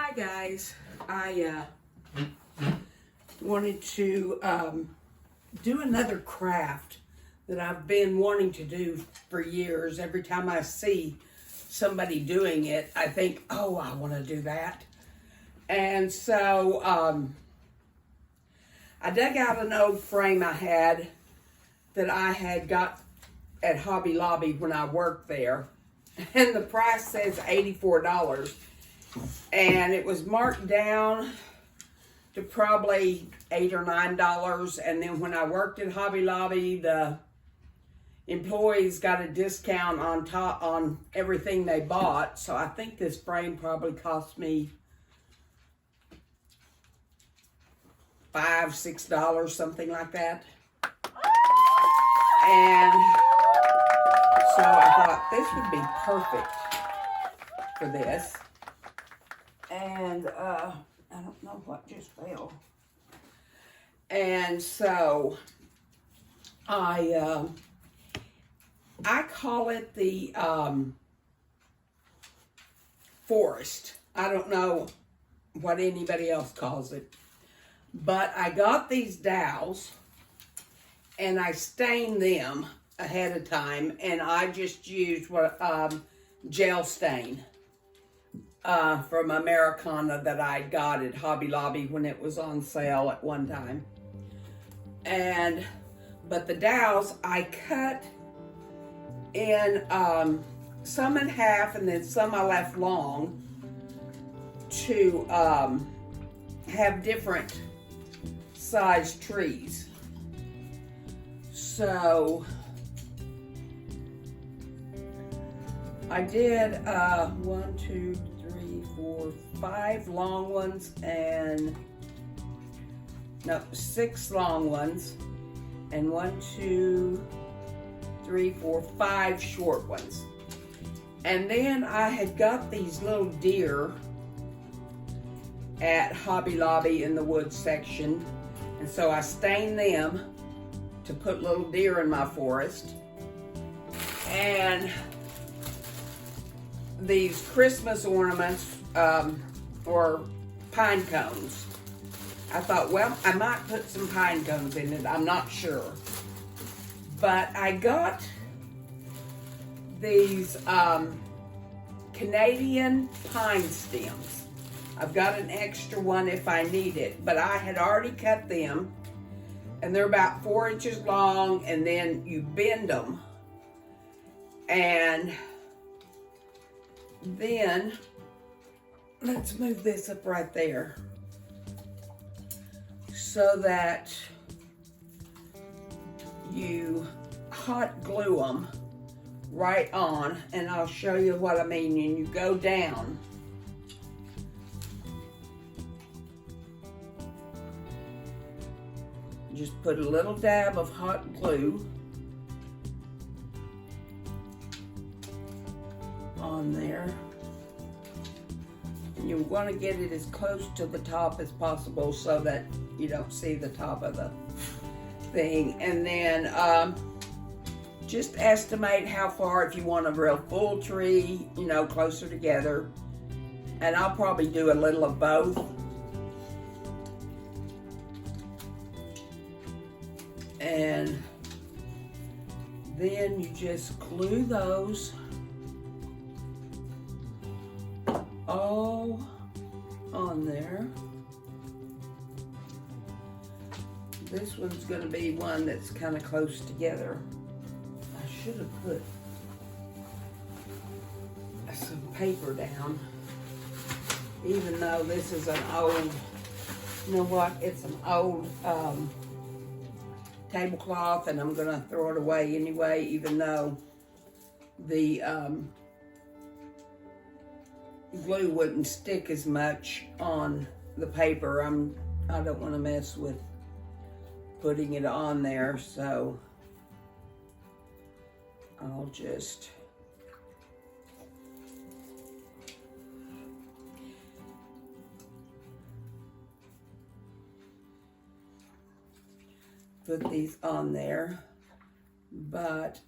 Hi guys, I wanted to do another craft that I've been wanting to do for years. Every time I see somebody doing it, I think, oh, I want to do that. And so I dug out an old frame I had that I had got at Hobby Lobby when I worked there. And the price says $84. And it was marked down to probably $8 or $9. And then when I worked at Hobby Lobby, the employees got a discount on everything they bought. So I think this frame probably cost me $5, $6, something like that. And so I thought this would be perfect for this. And I don't know what just fell. And so I call it the forest. I don't know what anybody else calls it. But I got these dowels and I stained them ahead of time, and I just used what gel stain from Americana that I got at Hobby Lobby when it was on sale at one time. But the dowels I cut in some in half, and then some I left long to have different size trees. So I did 1, 2, 3, 4, 5 long ones and 6 long ones, and 1, 2, 3, 4, 5 short ones. And then I had got these little deer at Hobby Lobby in the wood section, and so I stained them to put little deer in my forest. And these Christmas ornaments or pine cones. I thought, well, I might put some pine cones in it. I'm not sure. But I got these Canadian pine stems. I've got an extra one if I need it, but I had already cut them, and they're about 4 inches long, and then you bend them. And then, let's move this up right there so that you hot glue them right on, and I'll show you what I mean. And you go down. Just put a little dab of hot glue on there. And you want to get it as close to the top as possible so that you don't see the top of the thing. And then just estimate how far, if you want a real full tree, closer together. And I'll probably do a little of both. And then you just glue those all on there. This one's going to be one that's kind of close together. I should have put some paper down, even though this is an old, you know what, it's an old tablecloth, and I'm going to throw it away anyway, even though the glue wouldn't stick as much on the paper. I don't want to mess with putting it on there, so I'll just put these on there. But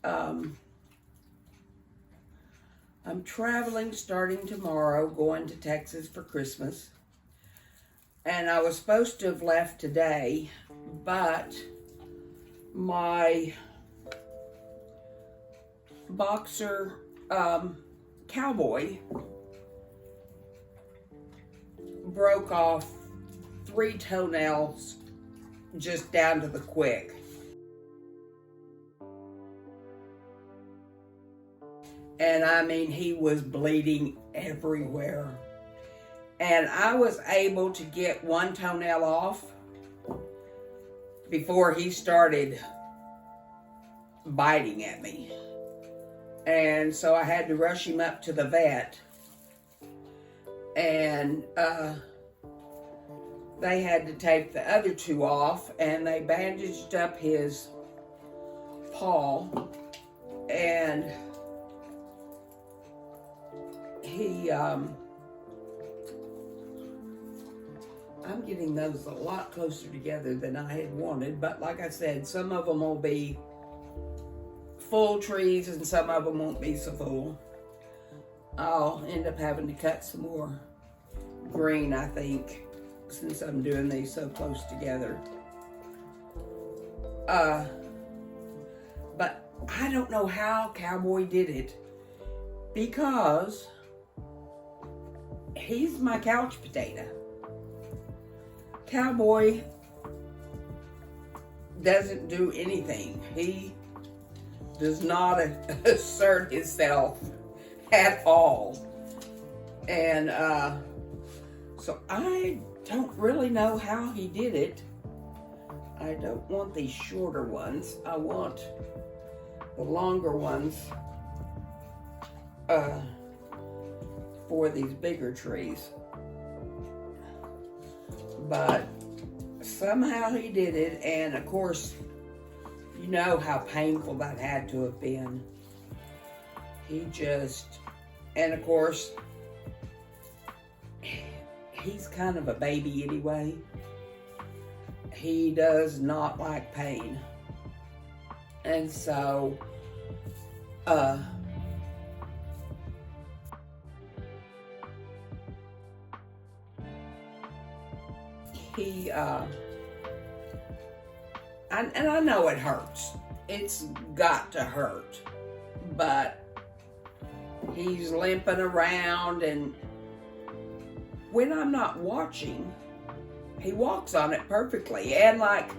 I'm traveling starting tomorrow, going to Texas for Christmas. And I was supposed to have left today, but my boxer cowboy broke off 3 toenails just down to the quick. And I mean, he was bleeding everywhere. And I was able to get 1 toenail off before he started biting at me. And so I had to rush him up to the vet. And they had to take the other 2 off, and they bandaged up his paw. And he, I'm getting those a lot closer together than I had wanted, but like I said, some of them will be full trees and some of them won't be so full. I'll end up having to cut some more green, I think, since I'm doing these so close together. But I don't know how Cowboy did it, because he's my couch potato. Cowboy doesn't do anything. He does not assert himself at all. And so I don't really know how he did it. I don't want these shorter ones. I want the longer ones for these bigger trees. But somehow he did it, and of course, you know how painful that had to have been. He just, and of course, he's kind of a baby anyway. He does not like pain. And so, he, and I know it hurts. It's got to hurt. But he's limping around, and when I'm not watching, he walks on it perfectly. And like,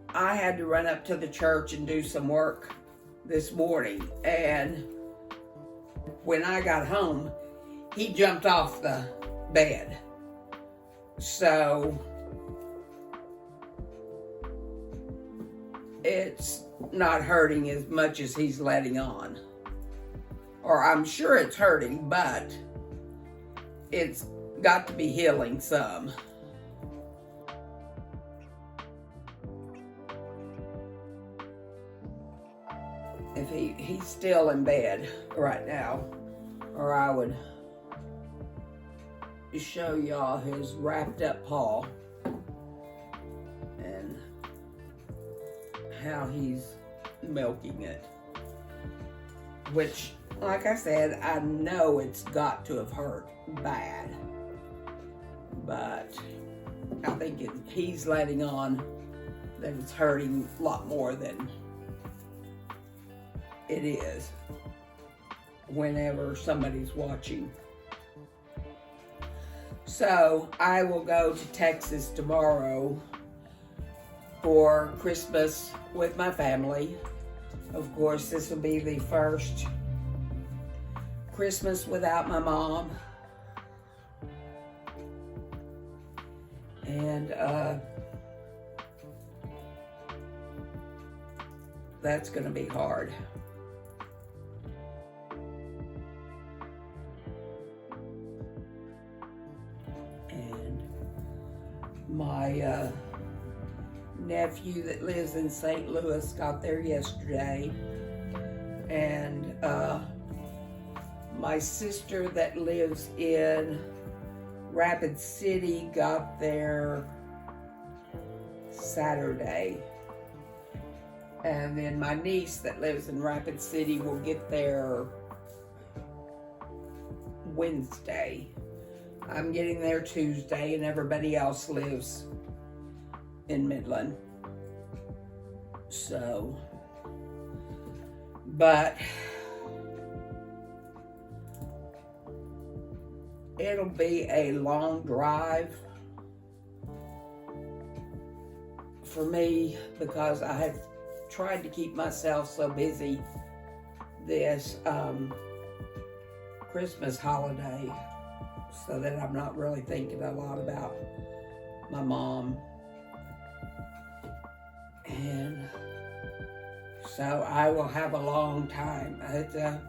I had to run up to the church and do some work this morning, and when I got home, he jumped off the bed. So it's not hurting as much as he's letting on. Or I'm sure it's hurting, but it's got to be healing some. If he's still in bed right now, or I would show y'all his wrapped up paw and how he's milking it, which, like I said, I know it's got to have hurt bad, but I think he's letting on that it's hurting a lot more than it is whenever somebody's watching. So I will go to Texas tomorrow for Christmas with my family. Of course, this will be the first Christmas without my mom. And that's going to be hard. My nephew that lives in St. Louis got there yesterday, and my sister that lives in Rapid City got there Saturday, and then my niece that lives in Rapid City will get there Wednesday. I'm getting there Tuesday, and everybody else lives in Midland. So, but it'll be a long drive for me because I have tried to keep myself so busy this Christmas holiday so that I'm not really thinking a lot about my mom. And so I will have a long time. It's a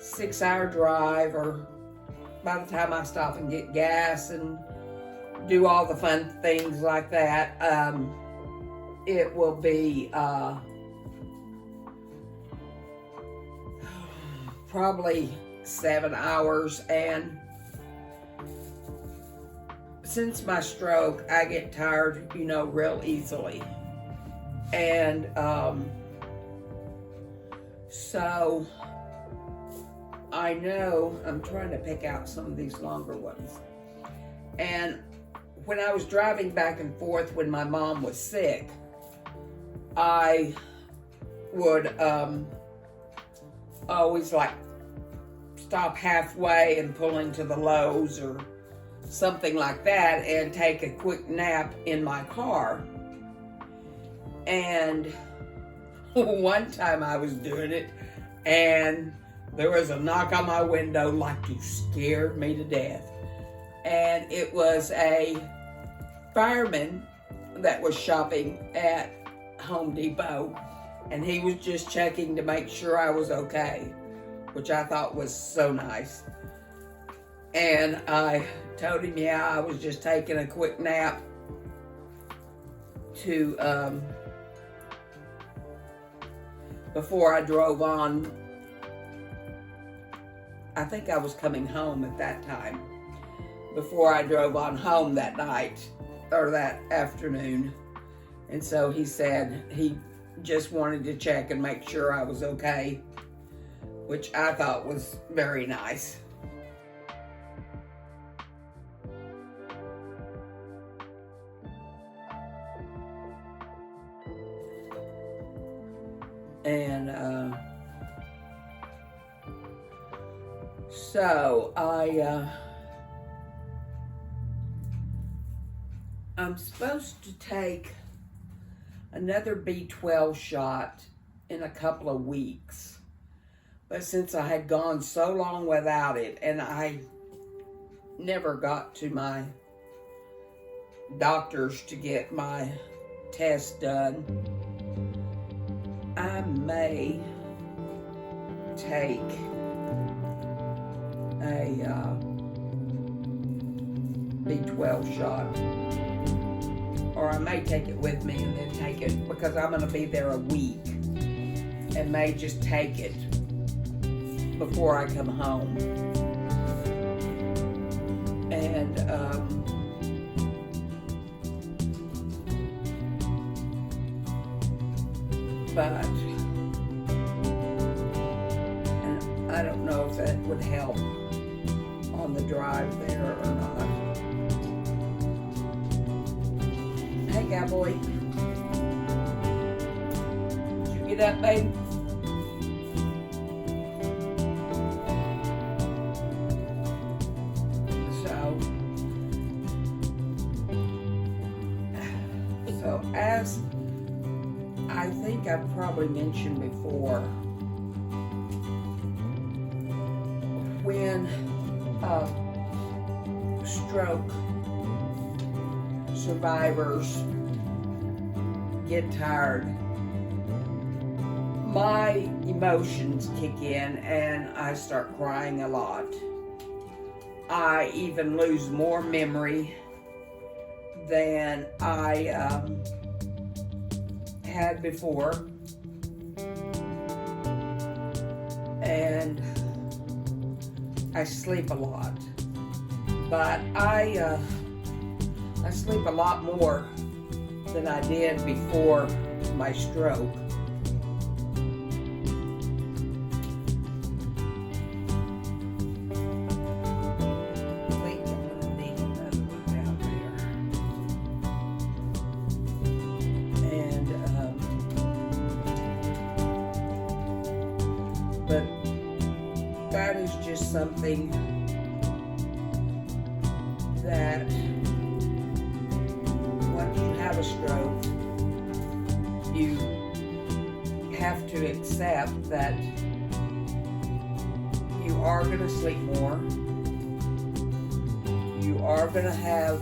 6-hour drive, or by the time I stop and get gas and do all the fun things like that, it will be probably 7 hours. And since my stroke, I get tired, real easily. And so I know I'm trying to pick out some of these longer ones. And when I was driving back and forth when my mom was sick, I would always stop halfway and pull into the Lowe's or something like that and take a quick nap in my car. And one time I was doing it, and there was a knock on my window like you scared me to death. And it was a fireman that was shopping at Home Depot, and he was just checking to make sure I was okay, which I thought was so nice. And I told him, yeah, I was just taking a quick nap to before I drove on. I think I was coming home at that time, before I drove on home that night or that afternoon. And so he said he just wanted to check and make sure I was okay, which I thought was very nice. And so I'm supposed to take another B12 shot in a couple of weeks. But since I had gone so long without it, and I never got to my doctors to get my test done, I may take a B12 shot, or I may take it with me and then take it, because I'm going to be there a week, and may just take it before I come home. And but I don't know if that would help on the drive there or not. Hey, cowboy. Did you get up, babe? So as I think I've probably mentioned before, when stroke survivors get tired, my emotions kick in and I start crying a lot. I even lose more memory than I had before, and I sleep a lot, but I sleep a lot more than I did before my stroke. something that once you have a stroke, you have to accept that you are going to sleep more. You are going to have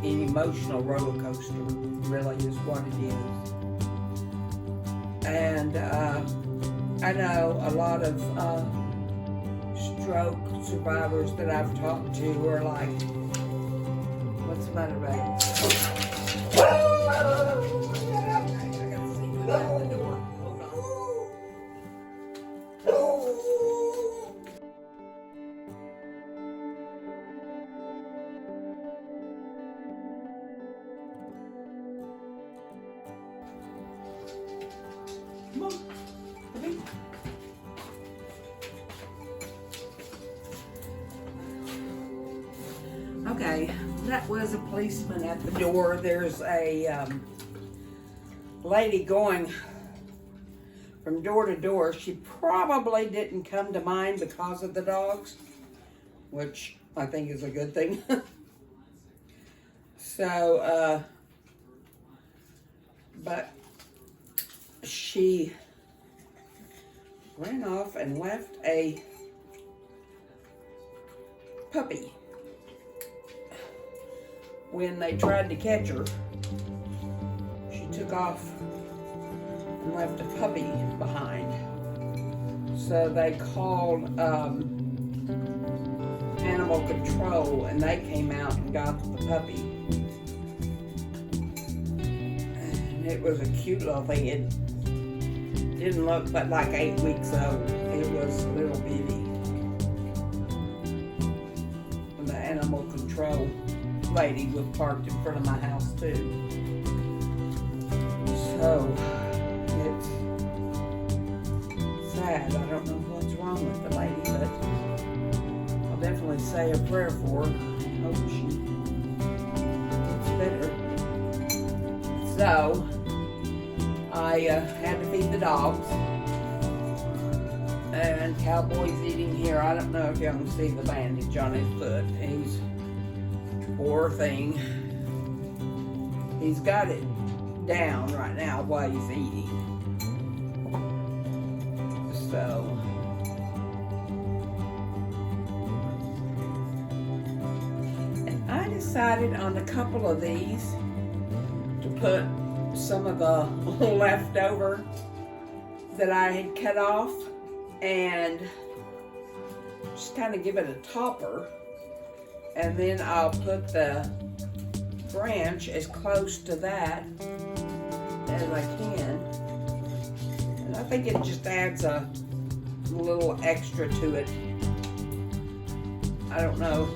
an emotional roller coaster, really is what it is. And I know a lot of stroke survivors that I've talked to are like, what's the matter, babe? I gotta see who's at the door. Hold on. Come on. Come in. Okay, that was a policeman at the door. There's a lady going from door to door. She probably didn't come to mine because of the dogs, which I think is a good thing. So, but she ran off and left a puppy. When they tried to catch her, she took off and left a puppy behind. So they called animal control, and they came out and got the puppy. And it was a cute little thing. It didn't look but like 8 weeks old. It was little bitty. And the animal control lady was parked in front of my house too. So it's sad. I don't know what's wrong with the lady, but I'll definitely say a prayer for her. I hope she gets better. So I had to feed the dogs, and Cowboy's eating here. I don't know if y'all can see the bandage on his foot. He's poor thing. He's got it down right now while he's eating. So and I decided on a couple of these to put some of the leftover that I had cut off and just kind of give it a topper. And then I'll put the branch as close to that as I can. And I think it just adds a little extra to it. I don't know.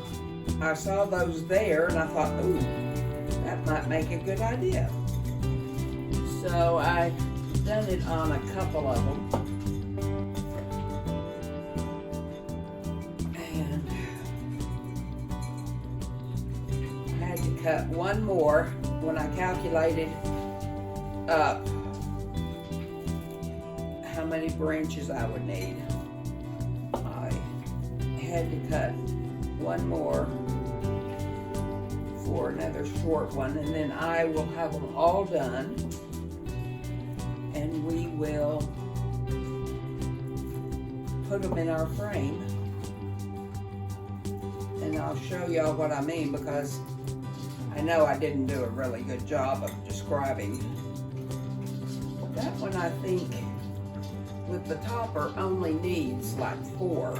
I saw those there and I thought, ooh, that might make a good idea. So I done it on a couple of them. Cut one more when I calculated up how many branches I would need. I had to cut one more for another short one, and then I will have them all done, and we will put them in our frame, and I'll show y'all what I mean, because I know I didn't do a really good job of describing. That one, I think, with the topper, only needs like 4.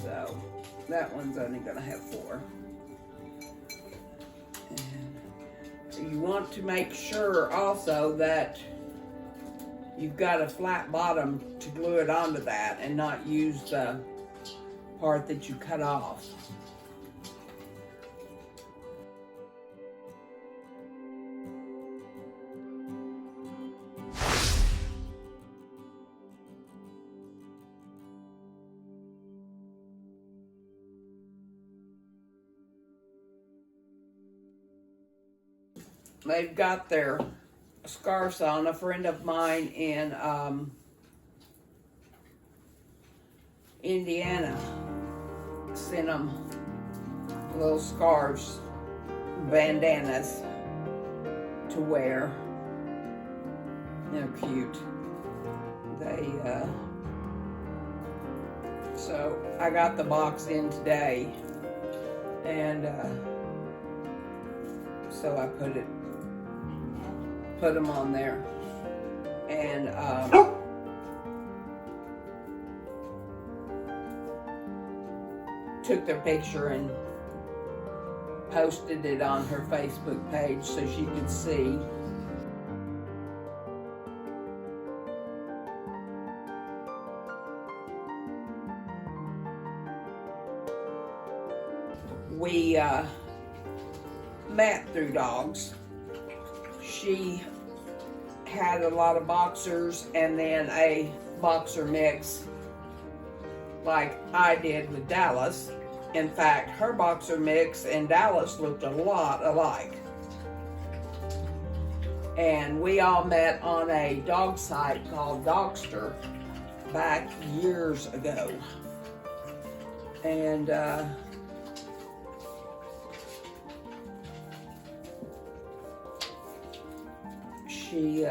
So that one's only going to have 4. And you want to make sure also that you've got a flat bottom to glue it onto that and not use the part that you cut off. They've got their scarves on. A friend of mine in Indiana sent them little scarves, bandanas to wear. They're cute. So I got the box in today, and so I put them on there, and took their picture and posted it on her Facebook page so she could see. We met through dogs. She had a lot of boxers and then a boxer mix like I did with Dallas. In fact, her boxer mix and Dallas looked a lot alike. And we all met on a dog site called Dogster back years ago. And she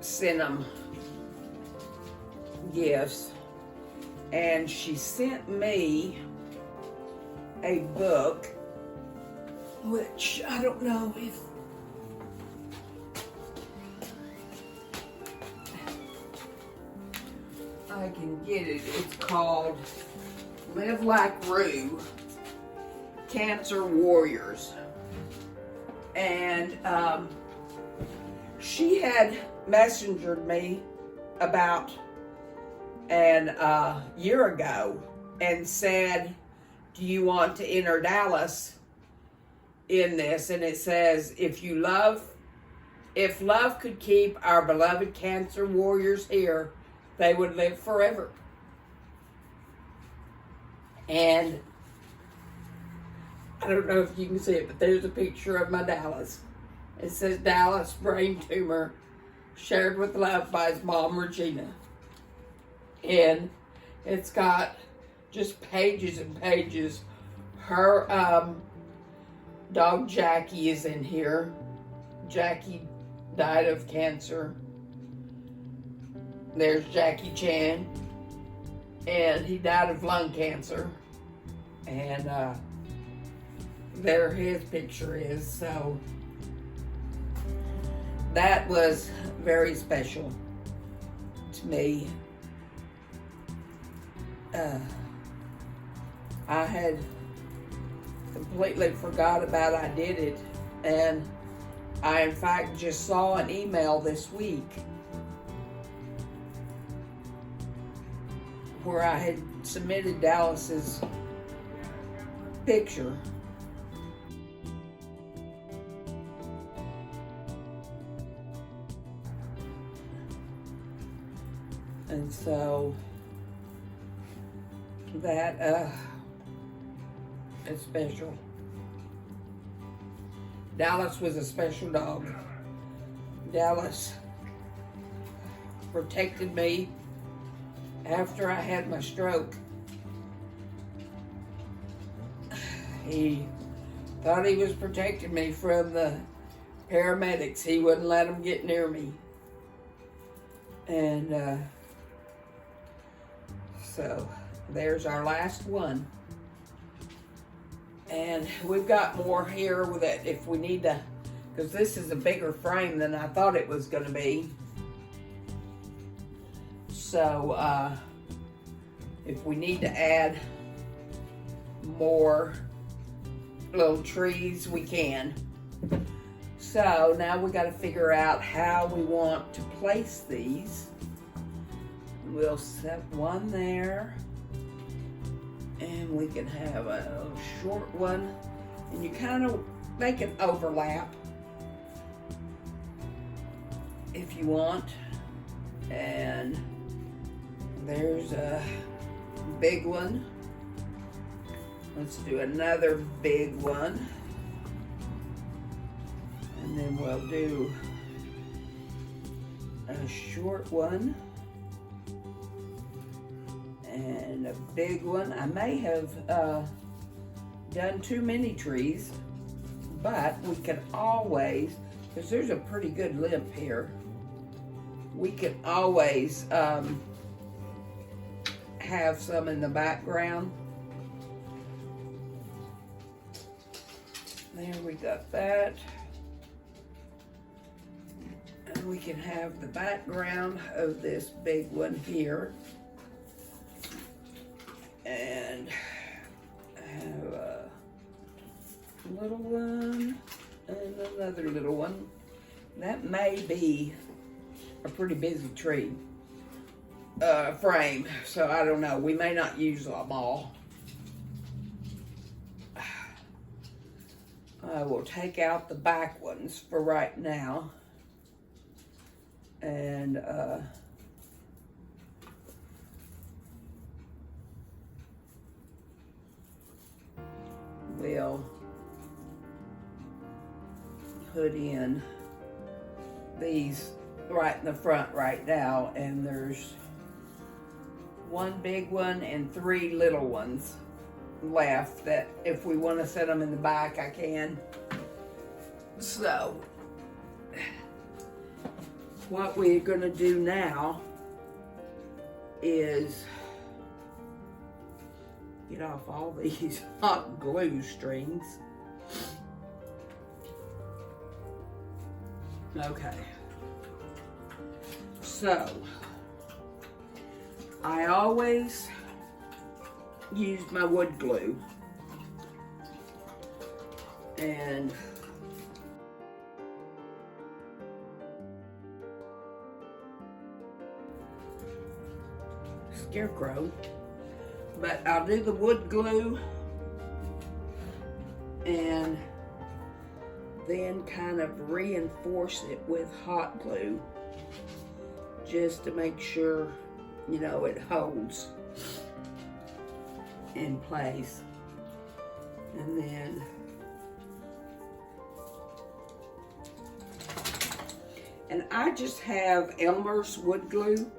sent them gifts, and she sent me a book, which I don't know if I can get it. It's called Live Like Rue, Cancer Warriors. And she had messengered me about a year ago and said, do you want to enter Dallas in this? And it says, if love could keep our beloved cancer warriors here, they would live forever. And I don't know if you can see it, but there's a picture of my Dallas. It says, Dallas, brain tumor, shared with love by his mom, Regena. And it's got just pages and pages. Her dog Jackie is in here. Jackie died of cancer. There's Jackie Chan, and he died of lung cancer. And there his picture is. So that was very special to me. I had completely forgot about I did it, and I in fact just saw an email this week where I had submitted Dallas's picture. And so that is special. Dallas was a special dog. Dallas protected me after I had my stroke. He thought he was protecting me from the paramedics. He wouldn't let them get near me. And so there's our last one. And we've got more here with it if we need to, because this is a bigger frame than I thought it was going to be. So if we need to add more little trees, we can. So now we got to figure out how we want to place these. We'll set one there, and we can have a short one, and you kind of make an overlap if you want. And there's a big one, Let's do another big one. And then we'll do a short one and a big one. I may have done too many trees, but we can always, because there's a pretty good limb here, we can always have some in the background. There, we got that. And we can have the background of this big one here. And have a little one and another little one. That may be a pretty busy tree frame, so I don't know. We may not use them all. I will take out the back ones for right now. And we'll put in these right in the front right now, and there's one big one and 3 little ones left that if we want to set them in the back, I can. So what we're going to do now is get off all these hot glue strings. Okay. So I always use my wood glue, and scarecrow, but I'll do the wood glue and then kind of reinforce it with hot glue just to make sure, you know, it holds in place. And then I just have Elmer's wood glue.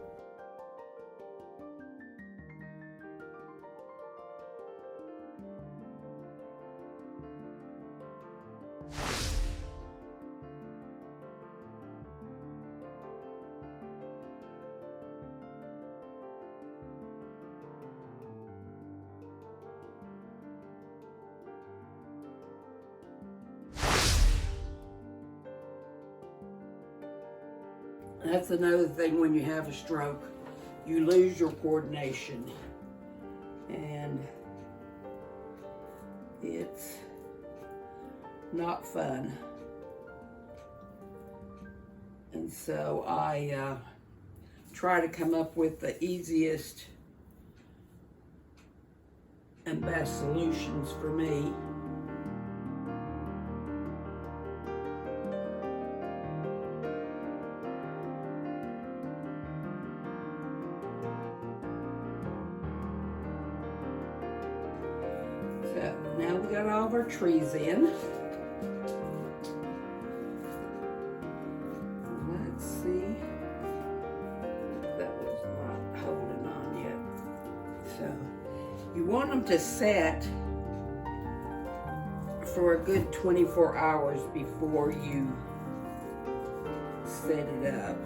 That's another thing when you have a stroke. You lose your coordination. And it's not fun. And so I try to come up with the easiest and best solutions for me. So now we got all of our trees in. Let's see. That was not holding on yet. So you want them to set for a good 24 hours before you set it up.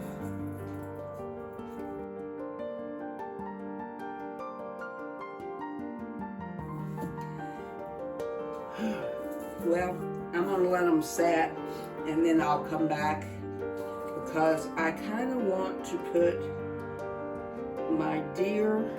Well, I'm going to let them set and then I'll come back because I kind of want to put my deer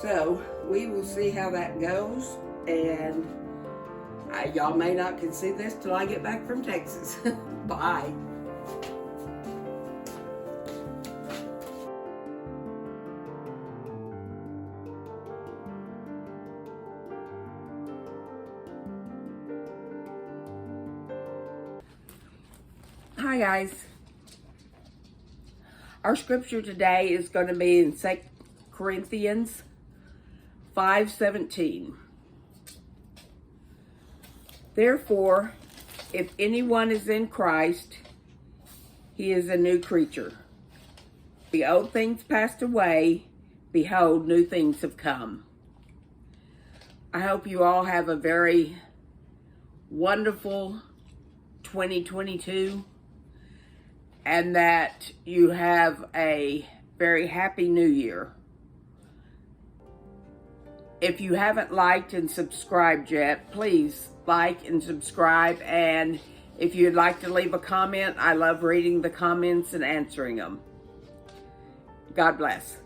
So we will see how that goes. and y'all may not can see this till I get back from Texas. Bye. Hi guys. Our scripture today is going to be in 2 Corinthians 5:17. Therefore, if anyone is in Christ, he is a new creature. The old things passed away, behold, new things have come. I hope you all have a very wonderful 2022 and that you have a very happy new year. If you haven't liked and subscribed yet, please like and subscribe. And if you'd like to leave a comment, I love reading the comments and answering them. God bless.